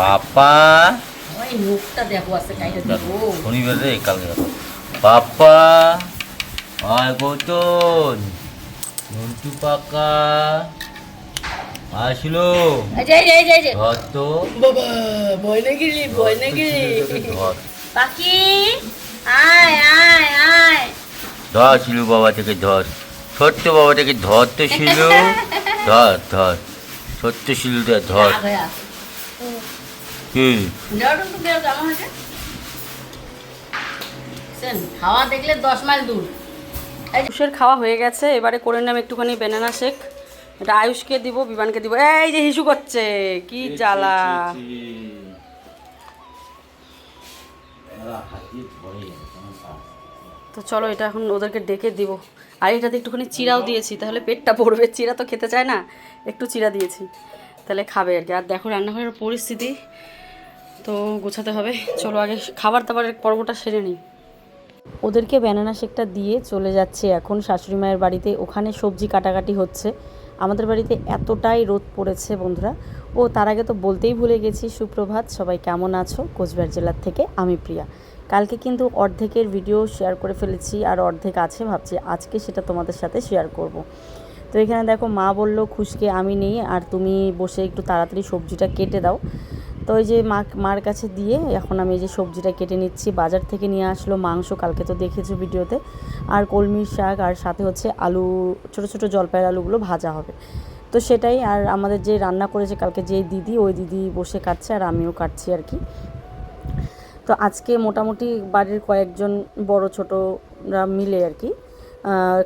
পাপা ওই মুখটা দেখো আছে কাইটা দেখো শনিবার রে কালকে যাবো পাপা আয় গৌতম নন্টু পাকা আসলো ধর তো বাবা ভয় নাকি রে ভয় নাকি ধর পাখি আয় আয় আয় ধর শিলু বাবা থেকে ধর ছোট্ট বাবা থেকে ধর তো শিলু ধর ধর ছোট্ট শিলুটা ধর কি হাওয়া দেখলে 10 মাইল দূর। আয়ুষের খাওয়া হয়ে গেছে, এবারে করে নিলাম একটুখানি ব্যানানা শেক। এটা আয়ুষকে দিব, বিমানকে দিব। এই যে হিসু করছে, কি জ্বালা। তো চলো এটা এখন ওদেরকে ডেকে দিব। আর এটাতে একটুখানি চিরাও দিয়েছি, তাহলে পেটটা ভরবে। চিরা তো খেতে চায় না, একটু চিরা দিয়েছি, তাহলে খাবে আর কি। আর দেখো রান্নাঘরের পরিস্থিতি তো গোছাতে হবে। চলো আগে খাবার দাবারের পর্বটা সেরে নিই। ওদেরকে ব্যানানা শেকটা দিয়ে চলে যাচ্ছে এখন শাশুড়ি মায়ের বাড়িতে। ওখানে সবজি কাটাকাটি হচ্ছে। আমাদের বাড়িতে এতটাই রোদ পড়েছে বন্ধুরা। ও তার আগে তো বলতেই ভুলে গেছি, সুপ্রভাত, সবাই কেমন আছো? কোচবিহার জেলার থেকে আমি প্রিয়া। কালকে কিন্তু অর্ধেকের ভিডিও শেয়ার করে ফেলেছি, আর অর্ধেক আছে, ভাবছি আজকে সেটা তোমাদের সাথে শেয়ার করব। তো এখানে দেখো মা বলল খুশকে আমি নেই, আর তুমি বসে একটু তাড়াতাড়ি সবজিটা কেটে দাও। তো ওই যে মার কাছে দিয়ে এখন আমি এই যে সবজিটা কেটে নিচ্ছি। বাজার থেকে নিয়ে আসলো মাংস, কালকে তো দেখেছো ভিডিওতে, আর কলমির শাক, আর সাথে হচ্ছে আলু, ছোটো ছোটো জলপাইয়ের আলুগুলো ভাজা হবে। তো সেটাই। আর আমাদের যে রান্না করেছে কালকে যে দিদি, ওই দিদি বসে কাটছে আর আমিও কাটছি আর কি। তো আজকে মোটামুটি বাড়ির কয়েকজন বড় ছোটরা মিলে আর কি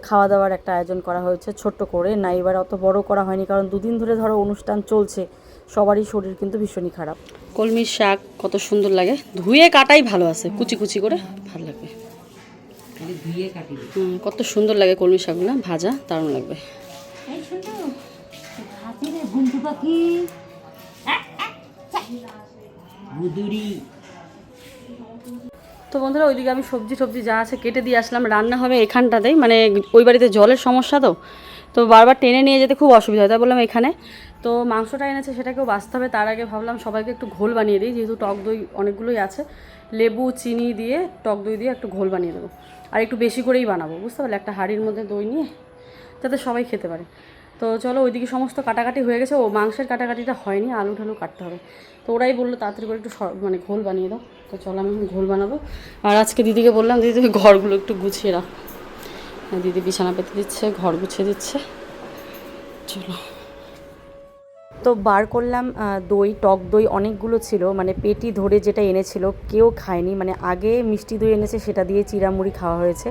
খাওয়া দাওয়ার একটা আয়োজন করা হয়েছে ছোট্ট করে। না এবার অত বড় করা হয়নি, কারণ দুদিন ধরে ধরো অনুষ্ঠান চলছে, সবারই শরীর কিন্তু ভীষণই খারাপ। কলমির শাক কত সুন্দর লাগে, ধুয়ে কাটাই ভালো আছে, কুচি কুচি করে ভালো লাগবে। কত সুন্দর লাগে কলমির শাকগুলো ভাজা, দারুণ লাগবে। তো বন্ধুরা ওইদিকে আমি সবজি যা আছে কেটে দিয়ে আসলাম। রান্না হবে এখানটাতেই, মানে ওই বাড়িতে জলের সমস্যা, তো বারবার টেনে নিয়ে যেতে খুব অসুবিধা হয়, তাই বললাম এখানে। তো মাংসটা এনেছে সেটাকেও বাছতে হবে, তার আগে ভাবলাম সবাইকে একটু ঘোল বানিয়ে দিই, যেহেতু টক দই অনেকগুলোই আছে। লেবু চিনি দিয়ে টক দই দিয়ে একটু ঘোল বানিয়ে দেবো, আর একটু বেশি করেই বানাবো, বুঝতে পারলে, একটা হাঁড়ির মধ্যে দই নিয়ে, যাতে সবাই খেতে পারে। তো চলো ওইদিকে সমস্ত কাটাকাটি হয়ে গেছে, ও মাংসের কাটাকাটিটা হয়নি, আলু ঠালু কাটতে হবে। তো ওরাই বললো তাড়াতাড়ি করে একটু মানে ঘোল বানিয়ে দাও। তো চলো আমি ঘোল বানাবো। আর আজকে দিদিকে বললাম দিদি তুমি ঘরগুলো একটু গুছিয়ে রাখ। দিদি বিছানা পেতে দিচ্ছে, ঘর গুছিয়ে দিচ্ছে। চলো তো বার করলাম দই, টক দই অনেকগুলো ছিল, মানে পেটি ধরে যেটা এনেছিল কেউ খায়নি। মানে আগে মিষ্টি দই এনেছে, সেটা দিয়ে চিড়ামুড়ি খাওয়া হয়েছে,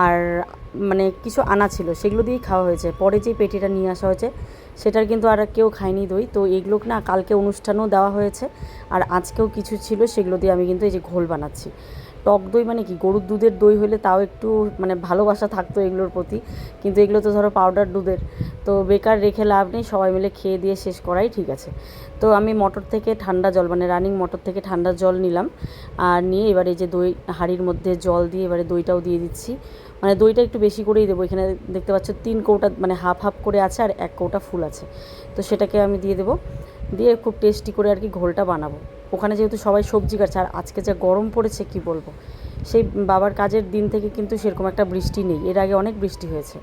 আর মানে কিছু আনা ছিল সেগুলো দিয়েই খাওয়া হয়েছে। পরে যে পেটিটা নিয়ে আসা হয়েছে সেটার কিন্তু আর কেউ খায়নি দই। তো এগুলো না কালকে অনুষ্ঠানেও দেওয়া হয়েছে, আর আজকেও কিছু ছিল, সেগুলো দিয়ে আমি কিন্তু এই যে ঘোল বানাচ্ছি। টক দই মানে কি, গরুর দুধের দই হলে তাও একটু মানে ভালোবাসা থাকতো এগুলোর প্রতি, কিন্তু এগুলো তো ধরো পাউডার দুধের, তো বেকার রেখে লাভ নেই, সবাই মিলে খেয়ে দিয়ে শেষ করাই ঠিক আছে। তো আমি মটর থেকে ঠান্ডা জল, মানে রানিং মটর থেকে ঠান্ডা জল নিলাম, আর নিয়ে এবারে যে দই হাঁড়ির মধ্যে জল দিয়ে এবারে দইটাও দিয়ে দিচ্ছি। মানে দইটা একটু বেশি করেই দেবো, এখানে দেখতে পাচ্ছ 3 কৌটা, মানে হাফ হাফ করে আছে, আর 1 কৌটা ফুল আছে। তো সেটাকে আমি দিয়ে দেবো, দিয়ে খুব টেস্টি করে আর কি ঘোলটা বানাবো। ওখানে যেহেতু সবাই সবজি কাটছে, আর আজকে যা গরম পড়েছে কি বলবো। সেই বাবার কাজের দিন থেকে কিন্তু সেরকম একটা বৃষ্টি নেই, এর আগে অনেক বৃষ্টি হয়েছে,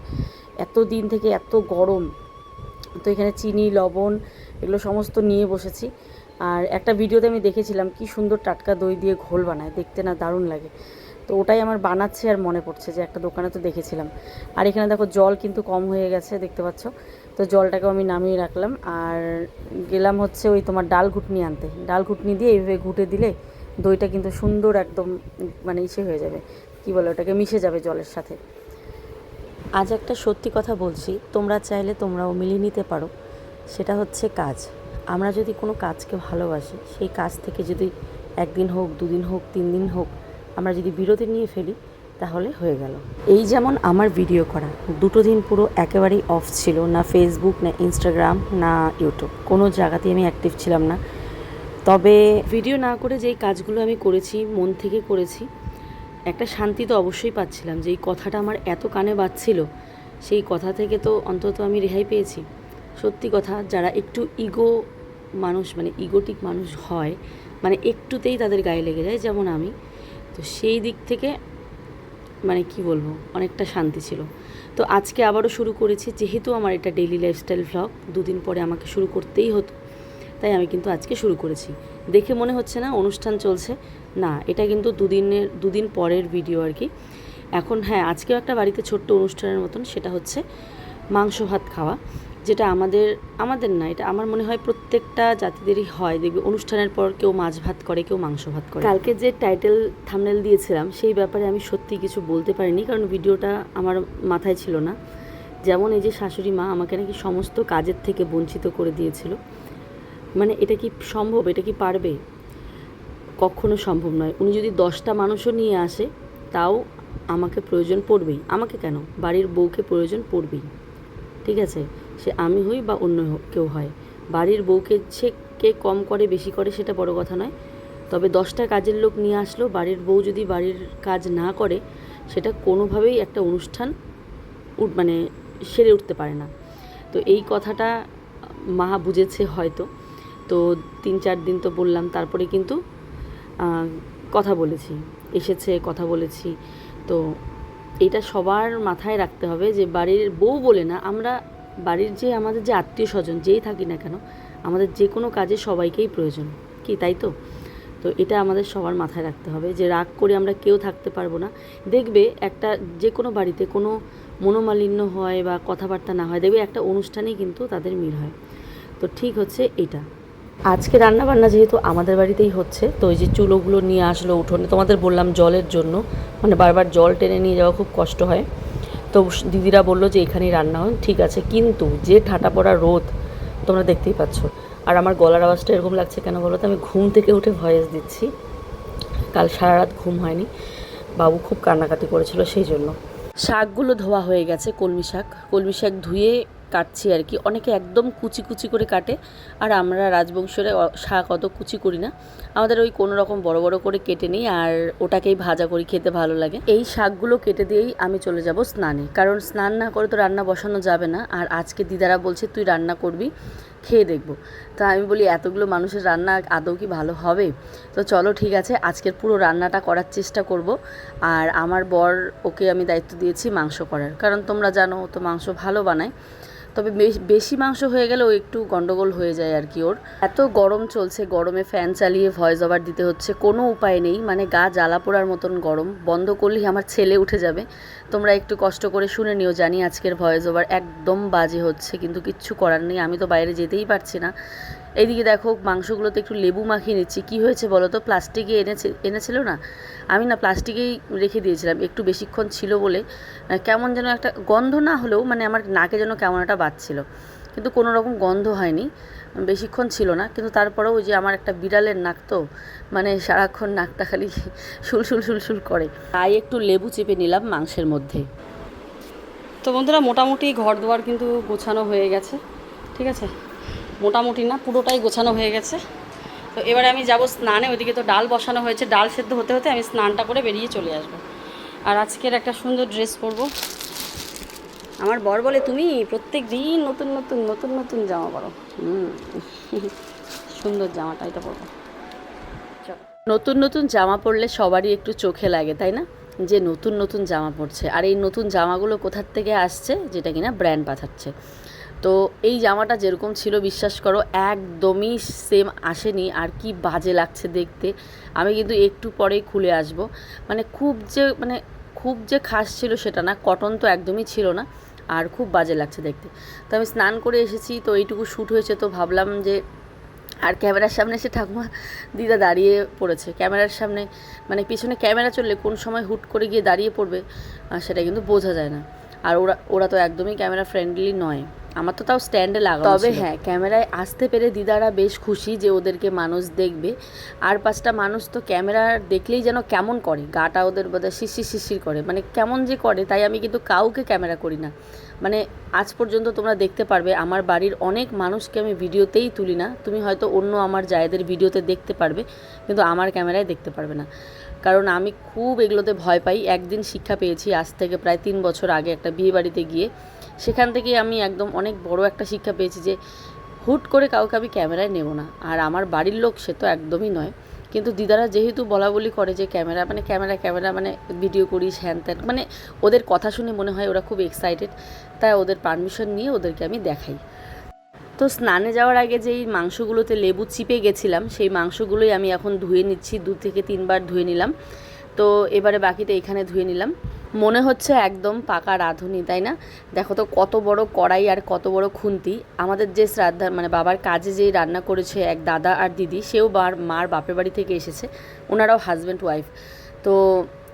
এত দিন থেকে এত গরম। তো এখানে চিনি লবণ এগুলো সমস্ত নিয়ে বসেছি। আর একটা ভিডিওতে আমি দেখেছিলাম কি সুন্দর টাটকা দই দিয়ে ঘোল বানায়, দেখতে না দারুণ লাগে। তো ওটাই আমার বানাচ্ছে, আর মনে পড়ছে যে একটা দোকানে তো দেখেছিলাম। আর এখানে দেখো জল কিন্তু কম হয়ে গেছে, দেখতে পাচ্ছ। তো জলটাকেও আমি নামিয়ে রাখলাম, আর গেলাম হচ্ছে ওই তোমার ডাল ঘুটনি আনতে। ডাল ঘুটনি দিয়ে এইভাবে ঘুটে দিলে দইটা কিন্তু সুন্দর একদম মানে ইসে হয়ে যাবে, কি বলে ওটাকে, মিশে যাবে জলের সাথে। আজ একটা সত্যি কথা বলছি, তোমরা চাইলে তোমরাও মিলিয়ে নিতে পারো। সেটা হচ্ছে কাজ। আমরা যদি কোনো কাজকে ভালোবাসি, সেই কাজ থেকে যদি 1 দিন হোক, 2 দিন হোক, 3 দিন হোক আমরা যদি বিরতি নিয়ে ফেলি, তাহলে হয়ে গেল। এই যেমন আমার ভিডিও করা 2টো দিন পুরো একেবারেই অফ ছিল, না ফেসবুক, না ইনস্টাগ্রাম, না ইউটিউব, কোনো জায়গাতেই আমি অ্যাক্টিভ ছিলাম না। তবে ভিডিও না করে যেই কাজগুলো আমি করেছি, মন থেকে করেছি, একটা শান্তি তো অবশ্যই পাচ্ছিলাম। যেই কথাটা আমার এত কানে বাজছিল, সেই কথা থেকে তো অন্তত আমি রেহাই পেয়েছি। সত্যি কথা, যারা একটু ইগো মানুষ মানে ইগোটিক মানুষ হয়, মানে একটুতেই তাদের গায়ে লেগে যায়, যেমন আমি। তো সেই দিক থেকে মানে কি বলবো, অনেকটা শান্তি ছিল। তো আজকে আবারও শুরু করেছি, যেহেতু আমার এটা ডেইলি লাইফস্টাইল ভ্লগ, দুদিন পরে আমাকে শুরু করতেই হতো, তাই আমি কিন্তু আজকে শুরু করেছি। দেখে মনে হচ্ছে না অনুষ্ঠান চলছে, না, এটা কিন্তু দুদিন পরের ভিডিও আর কি। এখন হ্যাঁ, আজকেও একটা বাড়িতে ছোট্ট অনুষ্ঠানের মতন, সেটা হচ্ছে মাংস ভাত খাওয়া, যেটা আমাদের না, এটা আমার মনে হয় প্রত্যেকটা জাতিদেরই হয়। দেখবে অনুষ্ঠানের পর কেউ মাছ ভাত করে, কেউ মাংস ভাত করে। কালকে যে টাইটেল থাম্বনেল দিয়েছিলাম সেই ব্যাপারে আমি সত্যি কিছু বলতে পারিনি, কারণ ভিডিওটা আমার মাথায় ছিল না। যেমন এই যে শাশুড়ি মা আমাকে নাকি সমস্ত কাজের থেকে বঞ্চিত করে দিয়েছিল, মানে এটা কি সম্ভব, এটা কি পারবে? কখনো সম্ভব নয়। উনি যদি 10টা মানুষও নিয়ে আসে তাও আমাকে প্রয়োজন পড়বেই, আমাকে কেন, বাড়ির বউকে প্রয়োজন পড়বেই, ঠিক আছে? সে আমি হই বা অন্য কেউ হয়, বাড়ির বউকে সে কে কম করে বেশি করে সেটা বড় কথা নয়, তবে 10টা কাজের লোক নিয়ে আসলেও বাড়ির বউ যদি বাড়ির কাজ না করে, সেটা কোনোভাবেই একটা অনুষ্ঠান মানে সেরে উঠতে পারে না। তো এই কথাটা মা বুঝেছে হয়তো। তো 3-4 দিন তো বললাম, তারপরে কিন্তু কথা বলেছি, এসেছে, কথা বলেছি। তো এটা সবার মাথায় রাখতে হবে যে বাড়ির বউ বলে না, আমরা বাড়ির যে আমাদের যে আত্মীয় স্বজন যেই থাকি না কেন, আমাদের যে কোনো কাজে সবাইকেই প্রয়োজন, কি তাই তো? তো এটা আমাদের সবার মাথায় রাখতে হবে যে রাগ করে আমরা কেউ থাকতে পারবো না। দেখবে একটা যে কোনো বাড়িতে কোনো মনোমালিন্য হয় বা কথাবার্তা না হয়, দেখবে একটা অনুষ্ঠানেই কিন্তু তাদের মিল হয়। তো ঠিক হচ্ছে এটা। আজকে রান্নাবান্না যেহেতু আমাদের বাড়িতেই হচ্ছে, তো ওই যে চুলোগুলো নিয়ে আসলো উঠোনে, তোমাদের বললাম জলের জন্য, মানে বারবার জল টেনে নিয়ে যাওয়া খুব কষ্ট হয়। তো দিদিরা বললো যে এখানেই রান্না হয়, ঠিক আছে, কিন্তু যে ঠাটা পড়া রোদ তোমরা দেখতেই পাচ্ছ। আর আমার গলার আওয়াজটা এরকম লাগছে কেন বলো তো, আমি ঘুম থেকে উঠে ভয়েস দিচ্ছি, কাল সারা রাত ঘুম হয়নি, বাবু খুব কান্নাকাটি করেছিল সেই জন্য। শাকগুলো ধোয়া হয়ে গেছে, কলমি শাক ধুয়ে কাটছি আর কি। অনেকে একদম কুচি কুচি করে কাটে, আর আমরা রাজবংশের শাক অত কুচি করি না, আমাদের ওই কোনো রকম বড় বড় করে কেটে নিই আর ওটাকেই ভাজা করি, খেতে ভালো লাগে। এই শাকগুলো কেটে দিয়েই আমি চলে যাব স্নানে, কারণ স্নান না করে তো রান্না বসানো যাবে না। আর আজকে দিদারা বলছে তুই রান্না করবি, খেয়ে দেখবো। তা আমি বলি এতগুলো মানুষের রান্না আদৌ কি ভালো হবে? তো চলো ঠিক আছে, আজকের পুরো রান্নাটা করার চেষ্টা করব। আর আমার বর, ওকে আমি দায়িত্ব দিয়েছি মাংস করার, কারণ তোমরা জানো তো মাংস ভালো বানায়, তবে বেশি মাংস হয়ে গেলে ও একটু গন্ডগোল হয়ে যায় আর কি। ওর এত গরম চলছে, গরমে ফ্যান চালিয়ে ভয়েস ওভার দিতে হচ্ছে, কোনো উপায় নেই, মানে গা জ্বালা পোড়ার মতন গরম, বন্ধ করলেই আমার ছেলে উঠে যাবে। তোমরা একটু কষ্ট করে শুনে নিও, জানি আজকের ভয়েস ওভার একদম বাজে হচ্ছে, কিন্তু কিচ্ছু করার নেই, আমি তো বাইরে যেতেই পারছি না। এইদিকে দেখো মাংসগুলোতে একটু লেবু মাখিয়ে নিচ্ছি। কী হয়েছে বলো তো, প্লাস্টিকে এনেছিল না, আমি না প্লাস্টিকেই রেখে দিয়েছিলাম, একটু বেশিক্ষণ ছিল বলে কেমন যেন একটা গন্ধ, না হলেও মানে আমার নাকে যেন কেমন একটা বাজছিল, কিন্তু কোনো রকম গন্ধ হয়নি, বেশিক্ষণ ছিল না। কিন্তু তারপরেও ওই যে আমার একটা বিড়ালের নাক, তো মানে সারাক্ষণ নাকটা খালি সুলসুল সুলসুল করে, তাই একটু লেবু চেপে নিলাম মাংসের মধ্যে। তো বন্ধুরা মোটামুটি ঘর দুয়ার কিন্তু গোছানো হয়ে গেছে, ঠিক আছে, মোটামুটি না পুরোটাই গোছানো হয়ে গেছে। তো এবারে আমি যাব স্নানে, ওইদিকে তো ডাল বসানো হয়েছে, ডাল সেদ্ধ হতে হতে আমি স্নানটা করে বেরিয়ে চলে আসব। আর আজকের একটা সুন্দর ড্রেস পরবো। আমার বর বলে তুমি প্রত্যেক দিন নতুন নতুন নতুন নতুন জামা পরো, সুন্দর জামাটা এটা পরবো। নতুন নতুন জামা পরলে সবারই একটু চোখে লাগে, তাই না, যে নতুন নতুন জামা পরছে। আর এই নতুন জামাগুলো কোথার থেকে আসছে, যেটা কিনা ব্র্যান্ড পাঠাচ্ছে। তো এই জামাটা যেরকম ছিল বিশ্বাস করো একদমই সেম আসেনি, আর কি বাজে লাগছে দেখতে। আমি কিন্তু একটু পরেই খুলে আসব, মানে খুব যে খাস ছিল সেটা না, কটন তো একদমই ছিল না, আর খুব বাজে লাগছে দেখতে। তো আমি স্নান করে এসেছি, তো এইটুকু শ্যুট হয়েছে, তো ভাবলাম যে, আর ক্যামেরার সামনে এসে ঠাকুমা দিদা দাঁড়িয়ে পড়েছে ক্যামেরার সামনে, মানে পিছনে ক্যামেরা চললে কোন সময় হুট করে গিয়ে দাঁড়িয়ে পড়বে সেটা কিন্তু বোঝা যায় না। আর ওরা তো একদমই ক্যামেরা ফ্রেন্ডলি নয়, আমার তো তাও স্ট্যান্ডে লাগানো, তবে হ্যাঁ ক্যামেরায় আসতে পেরে দিদারা বেশ খুশি যে ওদেরকে মানুষ দেখবে। আর 5টা মানুষ তো ক্যামেরা দেখলেই যেন কেমন করে, গাটা ওদের বোধহয় শিরশির শিরশির করে, মানে কেমন যে করে। তাই আমি কিন্তু কাউকে ক্যামেরা করি না, মানে আজ পর্যন্ত তোমরা দেখতে পারবে আমার বাড়ির অনেক মানুষকে আমি ভিডিওতেই তুলি না। তুমি হয়তো অন্য আমার জায়েদের ভিডিওতে দেখতে পারবে, কিন্তু আমার ক্যামেরায় দেখতে পারবে না, কারণ আমি খুব এগুলোতে ভয় পাই। একদিন শিক্ষা পেয়েছি, আজ থেকে প্রায় 3 বছর আগে একটা বিয়ে বাড়িতে গিয়ে, সেখান থেকে আমি একদম অনেক বড় একটা শিক্ষা পেয়েছি যে হুট করে কাউকে আমি ক্যামেরায় নেব না। আর আমার বাড়ির লোক সে তো একদমই নয়, কিন্তু দিদারা যেহেতু বলা বলি করে যে ক্যামেরা মানে ভিডিও করিস হ্যান ত্যান, মানে ওদের কথা শুনে মনে হয় ওরা খুব এক্সাইটেড, তাই ওদের পারমিশন নিয়ে ওদেরকে আমি দেখাই। তো স্নানে যাওয়ার আগে যেই মাংসগুলোতে লেবু চিপে গেছিলাম সেই মাংসগুলোই আমি এখন ধুয়ে নিচ্ছি, 2 থেকে 3 বার ধুয়ে নিলাম। তো এবারে বাকিটা এখানে ধুয়ে নিলাম। মনে হচ্ছে একদম পাকা রাঁধুনি, তাই না? দেখো তো কত বড় কড়াই আর কত বড় খুন্তি। আমাদের যে শ্রাদ্ধা মানে বাবার কাজে যেই রান্না করেছে এক দাদা আর দিদি, সেও মার বাপের বাড়ি থেকে এসেছে, ওনারাও হাজব্যান্ড ওয়াইফ। তো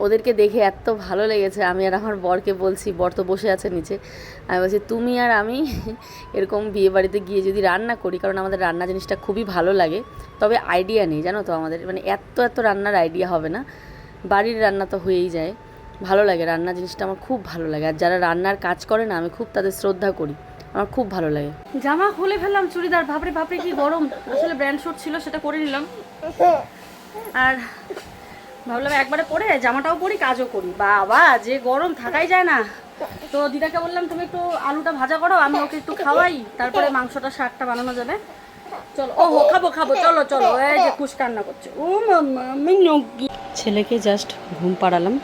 ওদেরকে দেখে এত ভালো লেগেছে, আমি আর আমার বরকে বলছি, বর তো বসে আছে নিচে, আমি বলছি তুমি আর আমি এরকম বিয়ে বাড়িতে গিয়ে যদি রান্না করি, কারণ আমাদের রান্না জিনিসটা খুবই ভালো লাগে, তবে আইডিয়া নেই জানো তো, আমাদের মানে এত রান্নার আইডিয়া হবে না, বাড়ির রান্না তো হয়েই যায়। ভালো লাগে রান্না জিনিসটা, আমার খুব ভালো লাগে। আর যারা রান্নার কাজ করে না, আমি খুব তাদের শ্রদ্ধা করি, আমার খুব ভালো লাগে। জামা খুলে ফেললাম, চুড়িদার, বাপরে কি গরম, আসলে ব্র্যান্ড শুট ছিল সেটা করে নিলাম, আর ভাবলাম একবারে পরে জামাটাও পরি কাজও করি। বাবা যে গরম, থাকাই যায় না। তো দিদাকে বললাম তুমি একটু আলুটা ভাজা করো, আমি ওকে একটু খাওয়াই, তারপরে মাংসটা শাকটা বানানো যাবে। চলো, ও খাবো, চলো। এই যে খুশ কান্না করছে, ও মাম্মা আমি নগি। ছেলেকে জাস্ট ঘুম পাড়ালাম,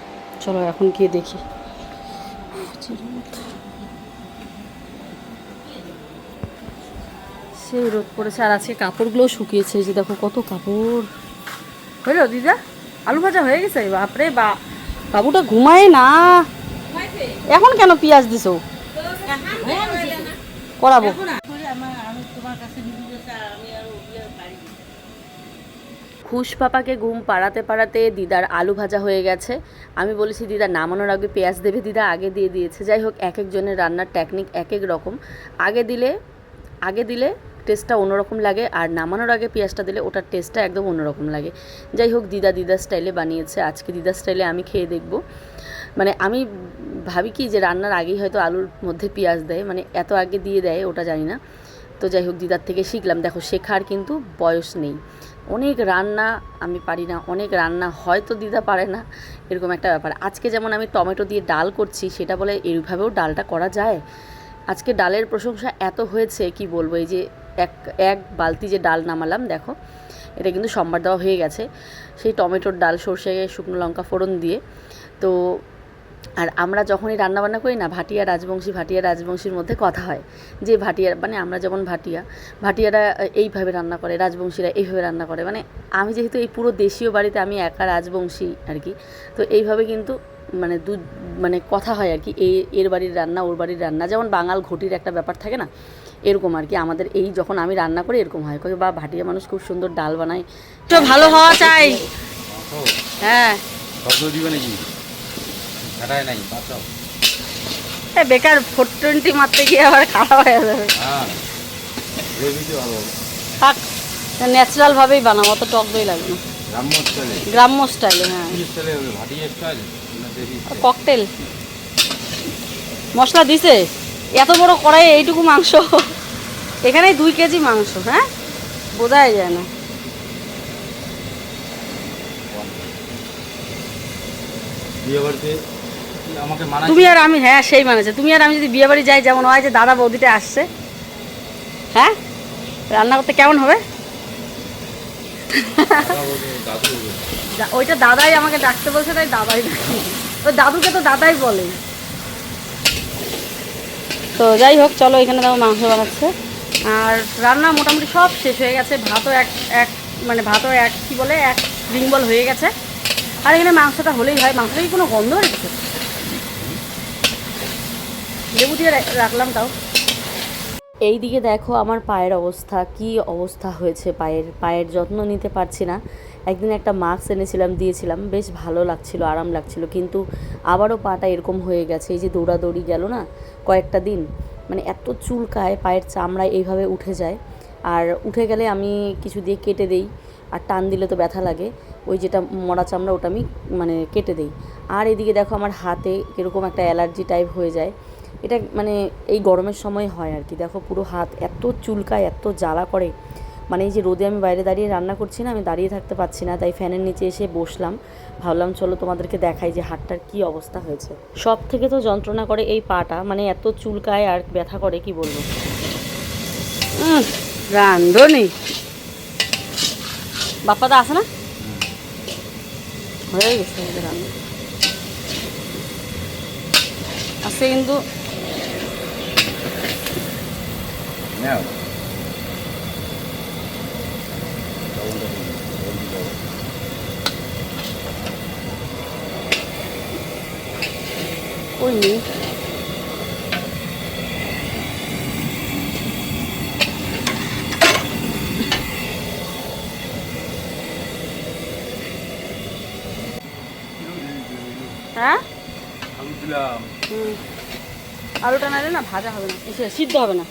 চলো এখন গিয়ে দেখি। সেই রোদ পড়েছে, আর আজকে কাপড়গুলো শুকিয়েছে, যে দেখো কত কাপড়। হইলো দিদা, আলু ভাজা হয়ে গেছে? বাপরে বাবুটা ঘুমায় না, এখন কেন পেঁয়াজ দিছো? করাবো। খুশ পাপাকে ঘুম পাড়াতে দিদার আলু ভাজা হয়ে গেছে। আমি বলেছি দিদা নামানোর আগে পেঁয়াজ দেবে, দিদা আগে দিয়ে দিয়েছে। যাই হোক, এক একজনের রান্নার টেকনিক এক এক রকম। আগে দিলে টেস্টটা অন্যরকম লাগে, আর নামানোর আগে পেঁয়াজটা দিলে ওটার টেস্টটা একদম অন্যরকম লাগে। যাই হোক, দিদা স্টাইলে বানিয়েছে, আজকে দিদার স্টাইলে আমি খেয়ে দেখব। মানে আমি ভাবি কি যে রান্নার আগেই হয়তো আলুর মধ্যে পেঁয়াজ দেয়, মানে এত আগে দিয়ে দেয় ওটা জানি না। তো যাই হোক, দিদার থেকে শিখলাম। দেখো, শেখার কিন্তু বয়স নেই। অনেক রান্না আমি পারি না, অনেক রান্না হয়তো দিদা পারে না, এরকম একটা ব্যাপার। আজকে যেমন আমি টমেটো দিয়ে ডাল করছি, সেটা বলে এইভাবেও ডালটা করা যায়। আজকে ডালের প্রশংসা এত হয়েছে কি বলবো। এই যে এক বালতি যে ডাল নামালাম, দেখো এটা কিন্তু সম্বার দেওয়া হয়ে গেছে, সেই টমেটোর ডাল, সর্ষে শুকনো লঙ্কা ফোড়ন দিয়ে। তো আর আমরা যখনই রান্নাবান্না করি না, ভাটিয়া রাজবংশীর মধ্যে কথা হয় যে ভাটিয়া মানে আমরা যেমন ভাটিয়ারা এইভাবে রান্না করে, রাজবংশীরা এইভাবে রান্না করে। মানে আমি যেহেতু এই পুরো দেশীয় বাড়িতে আমি একা রাজবংশী আর কি, তো এইভাবে কিন্তু মানে কথা হয় আর কি, এর বাড়ির রান্না ওর বাড়ির রান্না, যেমন বাঙাল ঘটির একটা ব্যাপার থাকে না, এরকম আর কি। আমাদের এই যখন আমি রান্না করি এরকম হয়, বা ভাটিয়া মানুষ খুব সুন্দর ডাল বানায়, তো ভালো হওয়া চাই। হ্যাঁ, বেকার 420 মারতে গিয়ে আবার খারাপ হয়ে যাবে। থাক, ন্যাচারাল ভাবেই বানাবো, অত টক দই লাগবে না, গ্রাম্য স্টাইলে। হ্যাঁ, ককটেল মশলা দিছে, এত বড় কড়াইয়ে এইটুকু মাংস, এখানে 2 কেজি মাংস, হ্যাঁ বোঝাই যায় না। তুমি আর আমি, হ্যাঁ সেই মানেছে, তুমি আর আমি যদি বিয়ে বাড়ি যাই, যেমন হয় যে দাদা বৌদিটা আসছে, হ্যাঁ রান্না করতে কেমন হবে? ওইটা দাদাই আমাকে ডাকতে বলছে, তাই দাদাই ডাকি, ওই দাদুকে তো দাদাই বলে। তো যাই হোক, চলো এখানে দেখো মাংস বানাচ্ছে, আর রান্না মোটামুটি সব শেষ হয়ে গেছে। ভাতও এক কি বলে এক রিংবল হয়ে গেছে, আর এখানে মাংসটা হলেই হয়। মাংসটা কি কোনো গন্ধ রেখেছে? লেবু দিয়ে রাখলাম তাও। এই দিকে দেখো আমার পায়ের অবস্থা, কি অবস্থা হয়েছে পায়ের যত্ন নিতে পারছি না। একদিন একটা মাস্ক এনেছিলাম, দিয়েছিলাম, বেশ ভালো লাগছিল, আরাম লাগছিল, কিন্তু আবারও পাটা এরকম হয়ে গেছে। এই যে দৌড়াদৌড়ি গেল না কয়েকটা দিন, মানে এত চুলকায়, পায়ের চামড়া এইভাবে উঠে যায়, আর উঠে গেলে আমি কিছু দিয়ে কেটে দেই, আর টান দিলে তো ব্যথা লাগে, ওই যেটা মরা চামড়া ওটা আমি মানে কেটে দেই। আর এদিকে দেখো আমার হাতে কীরকম একটা অ্যালার্জি টাইপ হয়ে যায়, এটা মানে এই গরমের সময় হয় আর কি। দেখো পুরো হাত এত চুলকায়, এত জ্বালা করে, মানে এই যে রোদে আমি বাইরে দাঁড়িয়ে রান্না করছি না, আমি দাঁড়িয়ে থাকতে পারছি না, তাই ফ্যানের নিচে এসে বসলাম, ভাবলাম চলো তোমাদেরকে দেখাই যে হাতটার কি অবস্থা হয়েছে। সব থেকে তো যন্ত্রণা করে এই পাটা, মানে এত চুলকায় আর ব্যথা করে কি বলবো। রান্ধনি বাপ্পাদা আছে না? হয়ে গেছে ওদের রান্না আজকে কিন্তু ওই নেই হ্যাঁ আলুটা নাড়লে না ভাজা হবে না সিদ্ধ হবে না।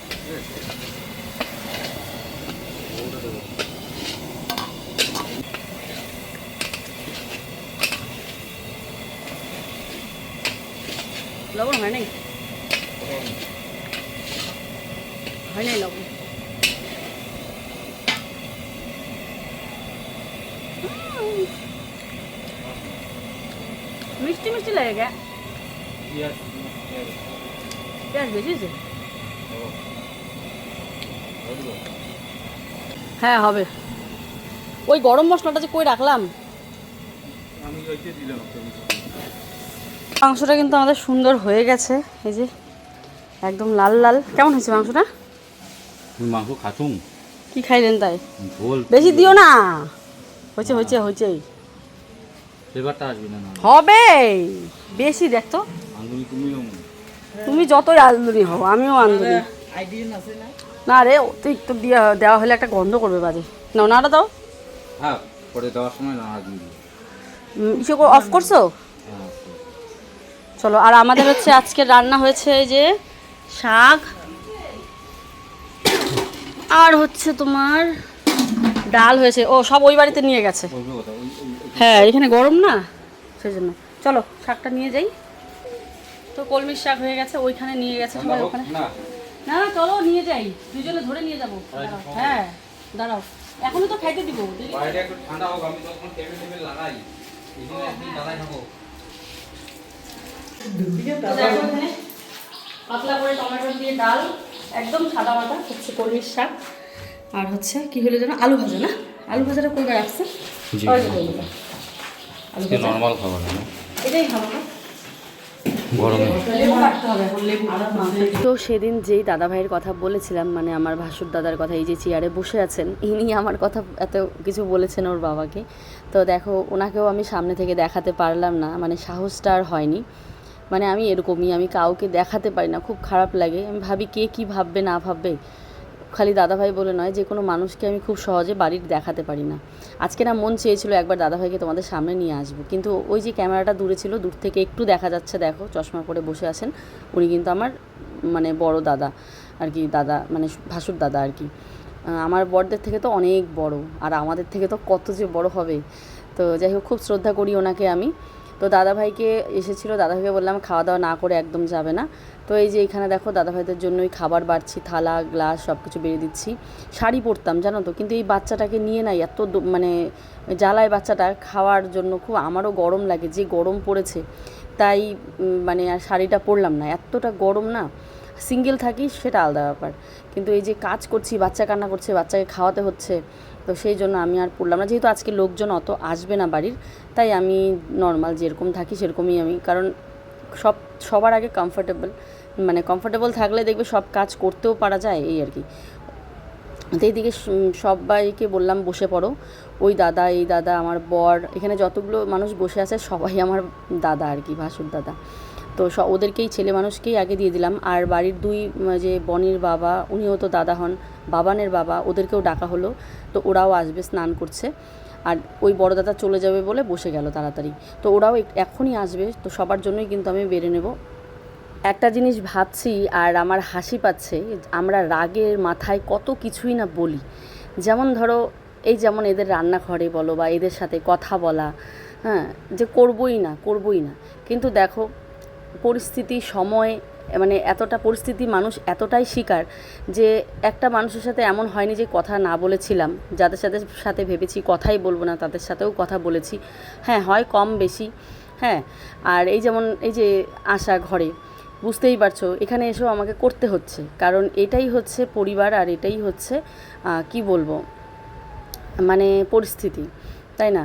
লবণ হয় নাই লবণ মিষ্টি মিষ্টি লাগে গা পেঁয়াজ বেশি আছে হ্যাঁ হবে। ওই গরম মশলাটা যে কই রাখলাম মাংসটা কিন্তু আমাদের সুন্দর হয়ে গেছে এই যে একদম লাল লাল। কেমন হয়েছে মাংসটা? মাংস খাতুম কি খাইলেন তাই? বেশি দিও না হয়েছে হয়েছে হয়েছে হবে বেশি দেখতো। তুমি যতই আন্দুরি হও আমিও আন্দুরি না রে তুই একটু দিয়ে দেওয়া হলে একটা গন্ধ করবে বাজে। না নাড়া দাও ইসে অফ করছো? চলো আর আমাদের হচ্ছে আজকে রান্না হয়েছে এই যে শাক আর হচ্ছে তোমার ডাল হয়েছে। ও সব ওই বাড়িতে নিয়ে গেছে। হ্যাঁ এখানে গরম না সেই জন্য। চলো শাকটা নিয়ে যাই। তো কলমির শাক হয়ে গেছে ওইখানে নিয়ে গেছে সবাই ওখানে। না না চলো নিয়ে যাই দুজনে ধরে নিয়ে যাবো। হ্যাঁ দাঁড়াও এখনো তো খাইতে দিব পাতলা করে টমেটো দিয়ে ডাল একদম সাদা মাটা হচ্ছে কলমির শাক আর হচ্ছে কি হলো যেন আলু ভাজা। না আলু ভাজাটা কোনটা রাখছে? নরমাল খাবার এটাই খাবো না তো সেদিন যেই দাদা ভাইয়ের কথা বলেছিলাম মানে আমার ভাসুর দাদার কথা এই যে চেয়ারে বসে আছেন ইনি আমার কথা এত কিছু বলেছেন ওর বাবাকে। তো দেখো ওনাকেও আমি সামনে থেকে দেখাতে পারলাম না মানে সাহসটা আর হয়নি। মানে আমি এরকমই আমি কাউকে দেখাতে পারি না খুব খারাপ লাগে। আমি ভাবি কে কী ভাববে না ভাববে। খালি দাদাভাই বলে নয় যে কোনো মানুষকে আমি খুব সহজে বাড়ির দেখাতে পারি না। আজকে না মন চেয়েছিল একবার দাদাভাইকে তোমাদের সামনে নিয়ে আসবো কিন্তু ওই যে ক্যামেরাটা দূরে ছিল দূর থেকে একটু দেখা যাচ্ছে দেখো চশমা পরে বসে আছেন উনি কিন্তু আমার মানে বড় দাদা আর কি দাদা মানে ভাসুর দাদা আর কি। আমার বড়দের থেকে তো অনেক বড় আর আমাদের থেকে তো কত যে বড় হবে। তো যাই হোক খুব শ্রদ্ধা করি ওনাকে আমি। তো দাদাভাইকে এসেছিলো দাদাভাইকে বললাম খাওয়া দাওয়া না করে একদম যাবে না। তো এই যে এখানে দেখো দাদাভাইদের জন্যই খাবার বাড়ছি থালা গ্লাস সব কিছু বেড়ে দিচ্ছি। শাড়ি পরতাম জানো তো কিন্তু এই বাচ্চাটাকে নিয়ে নাই এত মানে জ্বালায় বাচ্চাটা খাওয়ার জন্য খুব আমারও গরম লাগে যে গরম পড়েছে তাই মানে আর শাড়িটা পরলাম না এতটা গরম না। সিঙ্গেল থাকি সেটা আলাদা ব্যাপার কিন্তু এই যে কাজ করছি বাচ্চা কান্না করছে বাচ্চাকে খাওয়াতে হচ্ছে তো সেই জন্য আমি আর পড়লাম না। যেহেতু আজকে লোকজন অত আসবে না বাড়ির তাই আমি নর্মাল যেরকম থাকি সেরকমই আমি কারণ সবার আগে মানে কমফোর্টেবল থাকলে দেখবে সব কাজ করতেও পারা যায় এই আর কি। তো এইদিকে সবাইকে বললাম বসে পড়ো ওই দাদা এই দাদা আমার বর এখানে যতগুলো মানুষ বসে আছে সবাই আমার দাদা আর কি ভাসুর দাদা। তো ওদেরকেই ছেলে মানুষকেই আগে দিয়ে দিলাম আর বাড়ির দুই যে বনির বাবা উনিও তো দাদা হন বাবানের বাবা ওদেরকেও ডাকা হলো তো ওরাও আসবে স্নান করছে আর ওই বড় দাদা চলে যাবে বলে বসে গেল তাড়াতাড়ি তো ওরাও এখনই আসবে তো সবার জন্যই কিন্তু আমি বেড়ে নেব। একটা জিনিস ভাবছি আর আমার হাসি পাচ্ছে আমরা রাগের মাথায় কত কিছুই না বলি যেমন ধরো এই যেমন এদের রান্নাঘরে বলো বা এদের সাথে কথা বলা হ্যাঁ যে করবই না কিন্তু দেখো পরিস্থিতি সময় মানে এতটা পরিস্থিতি মানুষ এতটাই শিকার যে একটা মানুষের সাথে এমন হয়নি যে কথা না বলেছিলাম যাদের সাথে ভেবেছি কথাই বলবো না তাদের সাথেও কথা বলেছি। হ্যাঁ হয় কম বেশি হ্যাঁ আর এই যেমন এই যে আশা ঘরে বুঝতেই পারছো এখানে এসেও আমাকে করতে হচ্ছে কারণ এটাই হচ্ছে পরিবার আর এটাই হচ্ছে কি বলবো, মানে পরিস্থিতি, তাই না?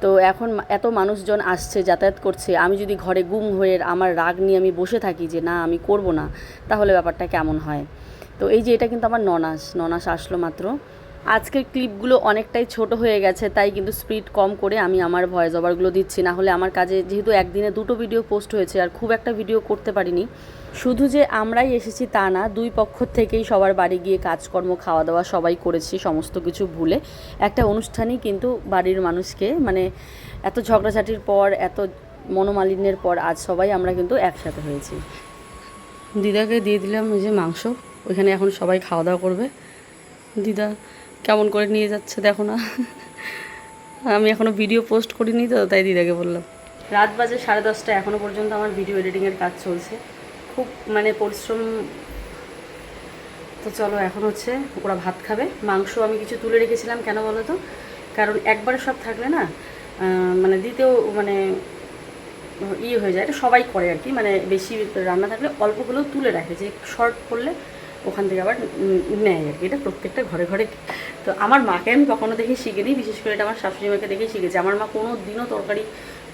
তো এখন এত মানুষজন আসছে, যাতায়াত করছে, আমি যদি ঘরে গুম হয়ে আমার রাগ নিয়ে আমি বসে থাকি যে না আমি করব না, তাহলে ব্যাপারটা কেমন হয়? তো এই যে এটা কিন্তু আমার ননাস আসলো মাত্র। আজকের ক্লিপগুলো অনেকটাই ছোট হয়ে গেছে, তাই কিন্তু স্পিড কম করে আমি আমার ভয়েস ওভারগুলো দিচ্ছি। না হলে আমার কাজে যেহেতু একদিনে 2টো ভিডিও পোস্ট হয়েছে আর খুব একটা ভিডিও করতে পারিনি। শুধু যে আমরাই এসেছি তা না, 2 পক্ষ থেকেই সবার বাড়ি গিয়ে কাজকর্ম খাওয়া দাওয়া সবাই করেছি, সমস্ত কিছু ভুলে একটা অনুষ্ঠানই কিন্তু বাড়ির মানুষকে, মানে এত ঝগড়াঝাটির পর, এত মনোমালিন্যের পর আজ সবাই আমরা কিন্তু একসাথে হয়েছি। দিদাকে দিয়ে দিলাম ওই যে মাংস, ওইখানে এখন সবাই খাওয়া দাওয়া করবে। দিদা কেমন করে নিয়ে যাচ্ছে দেখো না। আমি এখনও ভিডিও পোস্ট করিনি তো, তাই দিদাকে বললাম। রাত বাজে 10:30, এখনও পর্যন্ত আমার ভিডিও এডিটিংয়ের কাজ চলছে, খুব মানে পরিশ্রম। তো চলো এখন হচ্ছে ওরা ভাত খাবে। মাংস আমি কিছু তুলে রেখেছিলাম, কেন বলো তো, কারণ একবারে সব থাকলে না মানে দিতেও মানে হয়ে যায়, এটা সবাই করে আর কি, মানে বেশি রান্না থাকলে অল্প হলেও তুলে রাখে, যে শর্ট করলে ওখান থেকে আবার নেয় আর কি। এটা প্রত্যেকটা ঘরে ঘরে। তো আমার মাকে আমি কখনো দেখে শিখিনি, বিশেষ করে এটা আমার শাশুড়ি মাকে দেখেই শিখেছি। আমার মা কোনো দিনও তরকারি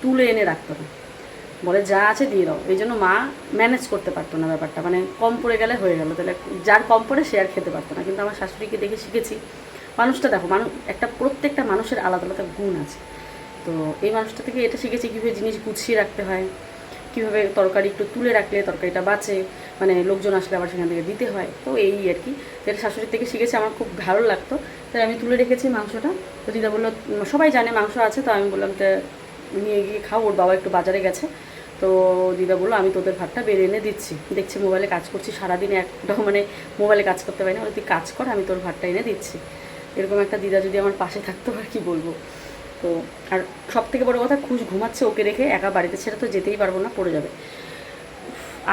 তুলে এনে রাখতো না, বলে যা আছে দিয়ে দাও। এই জন্য মা ম্যানেজ করতে পারতো না ব্যাপারটা, মানে কম পড়ে গেলে হয়ে গেল, তাহলে যার কম পড়ে সে আর খেতে পারতো না। কিন্তু আমার শাশুড়িকে দেখে শিখেছি। মানুষটা দেখো, প্রত্যেকটা মানুষের আলাদা আলাদা গুণ আছে। তো এই মানুষটা থেকে এটা শিখেছি কীভাবে জিনিস গুছিয়ে রাখতে হয়, কীভাবে তরকারি একটু তুলে রাখলে তরকারিটা বাঁচে, মানে লোকজন আসলে আবার সেখান থেকে দিতে হয়। তো এই আর কি, যেটা শাশুড়ির থেকে শিখেছি, আমার খুব ভালো লাগতো, তাই আমি তুলে রেখেছি মাংসটা। তো দিদা বললো সবাই জানে মাংস আছে, তো আমি বললাম তো নিয়ে গিয়ে খাও, ওর বাবা একটু বাজারে গেছে। তো দিদা বললো আমি তোদের ভাতটা বেড়ে এনে দিচ্ছি, দেখছি মোবাইলে কাজ করছি সারাদিন, একটাও মানে মোবাইলে কাজ করতে পারি না, তুই কাজ কর, আমি তোর ভাতটা এনে দিচ্ছি। এরকম একটা দিদা যদি আমার পাশে থাকতো আর কি বলবো। তো আর সব থেকে বড়ো কথা, খুশ ঘুমাচ্ছে, ওকে রেখে একা বাড়িতে ছেড়ে তো যেতেই পারবো না, পড়ে যাবে।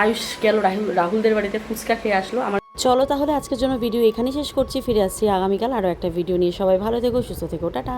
আয়ুষ গেল রাহুলদের বাড়িতে ফুচকা খেয়ে আসলো। আমার চলো তাহলে আজকের জন্য ভিডিও এখানেই শেষ করছি, ফিরে আসছি আগামীকাল আরও একটা ভিডিও নিয়ে। সবাই ভালো থেকো, সুস্থ থেকো, টাটা।